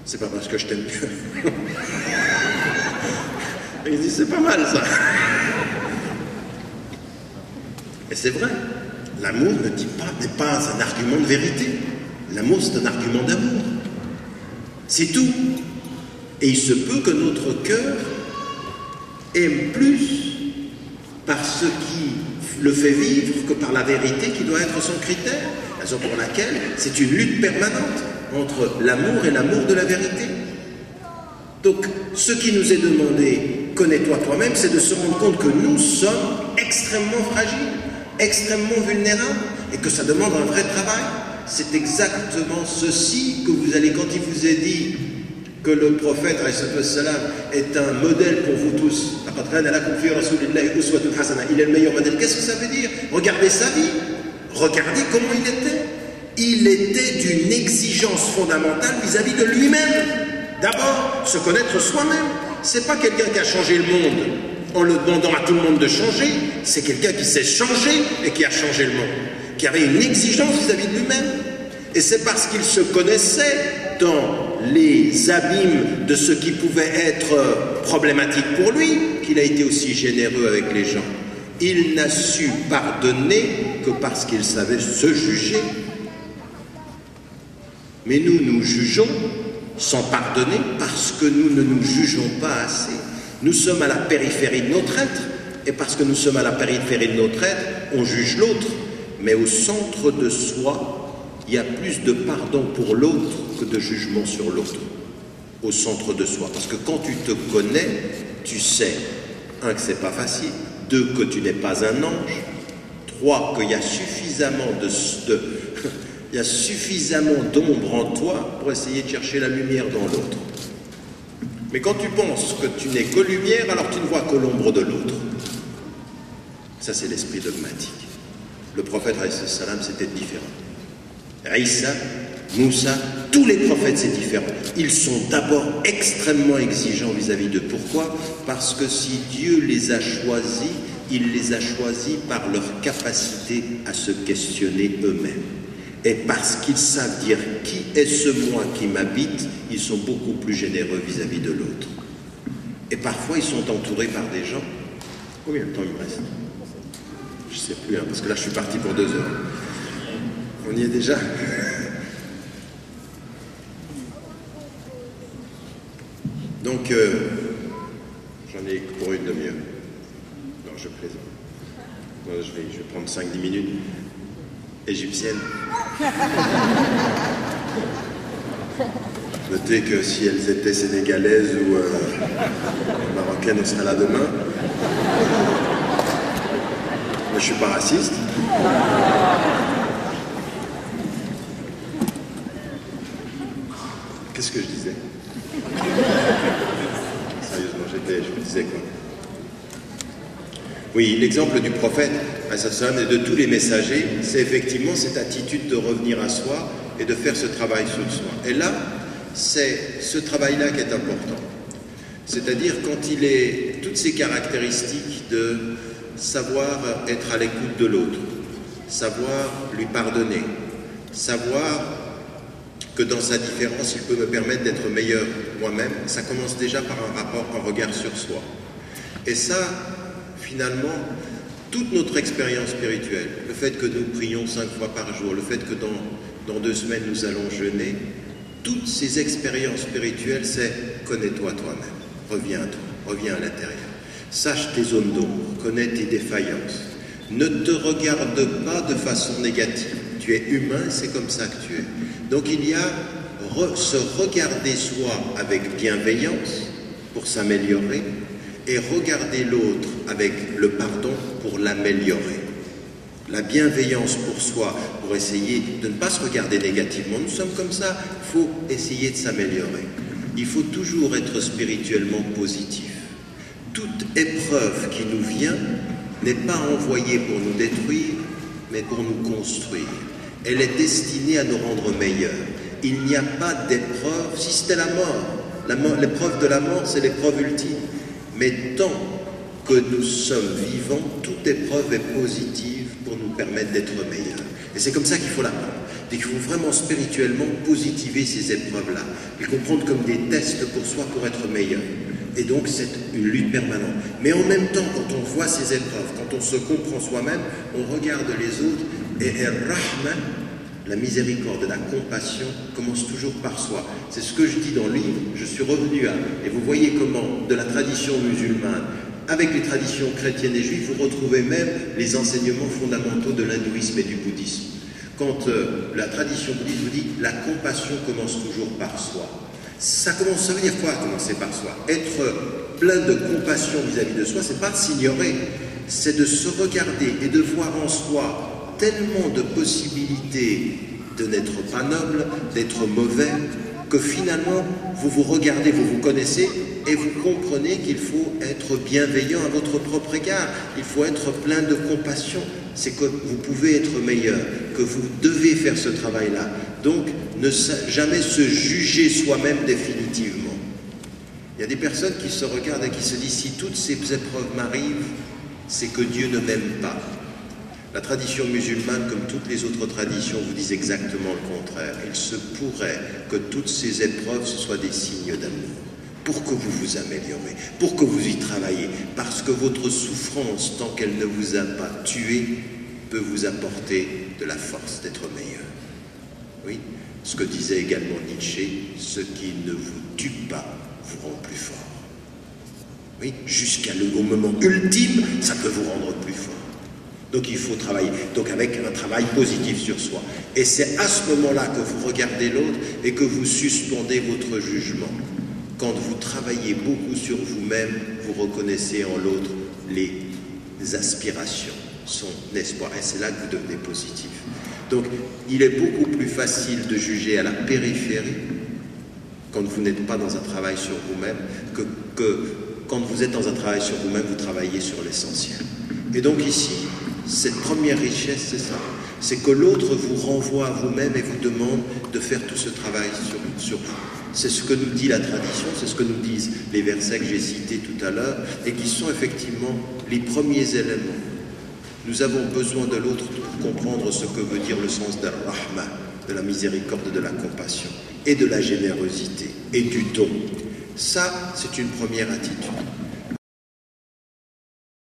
C'est pas parce que je t'aime mieux. Il dit, c'est pas mal ça. Et c'est vrai, l'amour n'est pas un argument de vérité. L'amour, c'est un argument d'amour. C'est tout. Et il se peut que notre cœur aime plus par ce qui le fait vivre que par la vérité qui doit être son critère. Raison pour laquelle c'est une lutte permanente entre l'amour et l'amour de la vérité. Donc, ce qui nous est demandé, connais-toi toi-même, c'est de se rendre compte que nous sommes extrêmement fragiles, extrêmement vulnérables, et que ça demande un vrai travail. C'est exactement ceci que vous allez, quand il vous est dit que le prophète est un modèle pour vous tous, il est le meilleur modèle. Qu'est-ce que ça veut dire? Regardez sa vie, regardez comment il était. Il était d'une exigence fondamentale vis-à-vis de lui-même. D'abord, se connaître soi-même. C'est pas quelqu'un qui a changé le monde en le demandant à tout le monde de changer, c'est quelqu'un qui s'est changé et qui a changé le monde, qui avait une exigence vis-à-vis de lui-même. Et c'est parce qu'il se connaissait dans les abîmes de ce qui pouvait être problématique pour lui qu'il a été aussi généreux avec les gens. Il n'a su pardonner que parce qu'il savait se juger. Mais nous, nous jugeons sans pardonner parce que nous ne nous jugeons pas assez. Nous sommes à la périphérie de notre être, et parce que nous sommes à la périphérie de notre être, on juge l'autre. Mais au centre de soi, il y a plus de pardon pour l'autre que de jugement sur l'autre. Au centre de soi. Parce que quand tu te connais, tu sais, un, que c'est pas facile, deux, que tu n'es pas un ange, trois, qu'il y a suffisamment d'ombre en toi pour essayer de chercher la lumière dans l'autre. Mais quand tu penses que tu n'es que lumière, alors tu ne vois que l'ombre de l'autre. Ça, c'est l'esprit dogmatique. Le prophète, c'était différent. Isa, Moussa, tous les prophètes, c'est différent. Ils sont d'abord extrêmement exigeants vis-à-vis d'eux. Pourquoi? Parce que si Dieu les a choisis, il les a choisis par leur capacité à se questionner eux-mêmes. Et parce qu'ils savent dire qui est ce moi qui m'habite, ils sont beaucoup plus généreux vis-à-vis de l'autre. Et parfois, ils sont entourés par des gens. Combien de temps il me reste? Je ne sais plus, hein, parce que là, je suis parti pour 2 heures. On y est déjà. Donc, j'en ai pour une demi-heure. Non, je plaisante. Non, je vais prendre 5-10 minutes. Égyptienne. Notez que si elles étaient sénégalaises ou marocaines, on serait là demain. Mais je ne suis pas raciste. Qu'est-ce que je disais? Sérieusement, je disais quoi? Oui, l'exemple du prophète, et de tous les messagers, c'est effectivement cette attitude de revenir à soi et de faire ce travail sur soi. Et là, c'est ce travail-là qui est important. C'est-à-dire quand il est toutes ces caractéristiques de savoir être à l'écoute de l'autre, savoir lui pardonner, savoir que dans sa différence, il peut me permettre d'être meilleur moi-même, ça commence déjà par un regard sur soi. Et ça, finalement, toute notre expérience spirituelle, le fait que nous prions 5 fois par jour, le fait que dans 2 semaines nous allons jeûner, toutes ces expériences spirituelles, c'est connais-toi toi-même, reviens à toi, reviens à l'intérieur. Sache tes zones d'ombre, connais tes défaillances. Ne te regarde pas de façon négative. Tu es humain, c'est comme ça que tu es. Donc il y a se regarder soi avec bienveillance pour s'améliorer, et regarder l'autre avec le pardon pour l'améliorer. La bienveillance pour soi, pour essayer de ne pas se regarder négativement. Nous sommes comme ça, il faut essayer de s'améliorer. Il faut toujours être spirituellement positif. Toute épreuve qui nous vient n'est pas envoyée pour nous détruire, mais pour nous construire. Elle est destinée à nous rendre meilleurs. Il n'y a pas d'épreuve, si c'était la mort, l'épreuve de la mort, c'est l'épreuve ultime. Mais tant que nous sommes vivants, toute épreuve est positive pour nous permettre d'être meilleurs. Et c'est comme ça qu'il faut l'apprendre. Il faut vraiment spirituellement positiver ces épreuves-là, les comprendre comme des tests pour soi pour être meilleur. Et donc c'est une lutte permanente. Mais en même temps, quand on voit ces épreuves, quand on se comprend soi-même, on regarde les autres et Rahman, la miséricorde, la compassion commence toujours par soi. C'est ce que je dis dans le livre. Je suis revenu à... Et vous voyez comment, de la tradition musulmane, avec les traditions chrétiennes et juives, vous retrouvez même les enseignements fondamentaux de l'hindouisme et du bouddhisme. Quand la tradition bouddhiste vous dit « la compassion commence toujours par soi ». Ça veut dire quoi, commencer par soi? Être plein de compassion vis-à-vis de soi, c'est pas de s'ignorer, c'est de se regarder et de voir en soi tellement de possibilités de n'être pas noble, d'être mauvais, que finalement, vous vous regardez, vous vous connaissez, et vous comprenez qu'il faut être bienveillant à votre propre égard. Il faut être plein de compassion. C'est que vous pouvez être meilleur, que vous devez faire ce travail-là. Donc, ne jamais se juger soi-même définitivement. Il y a des personnes qui se regardent et qui se disent « si toutes ces épreuves m'arrivent, c'est que Dieu ne m'aime pas ». La tradition musulmane, comme toutes les autres traditions, vous disent exactement le contraire. Il se pourrait que toutes ces épreuves, ce soient des signes d'amour, pour que vous vous améliorez, pour que vous y travaillez, parce que votre souffrance, tant qu'elle ne vous a pas tué, peut vous apporter de la force d'être meilleur. Oui, ce que disait également Nietzsche, ce qui ne vous tue pas vous rend plus fort. Oui, jusqu'au moment ultime, ça peut vous rendre plus fort. Donc il faut travailler, donc avec un travail positif sur soi. Et c'est à ce moment-là que vous regardez l'autre et que vous suspendez votre jugement. Quand vous travaillez beaucoup sur vous-même, vous reconnaissez en l'autre les aspirations, son espoir. Et c'est là que vous devenez positif. Donc il est beaucoup plus facile de juger à la périphérie, quand vous n'êtes pas dans un travail sur vous-même, que quand vous êtes dans un travail sur vous-même, vous travaillez sur l'essentiel. Et donc ici, cette première richesse, c'est ça. C'est que l'autre vous renvoie à vous-même et vous demande de faire tout ce travail sur vous. C'est ce que nous dit la tradition, c'est ce que nous disent les versets que j'ai cités tout à l'heure et qui sont effectivement les premiers éléments. Nous avons besoin de l'autre pour comprendre ce que veut dire le sens de Rahma, de la miséricorde, de la compassion et de la générosité et du don. Ça, c'est une première attitude.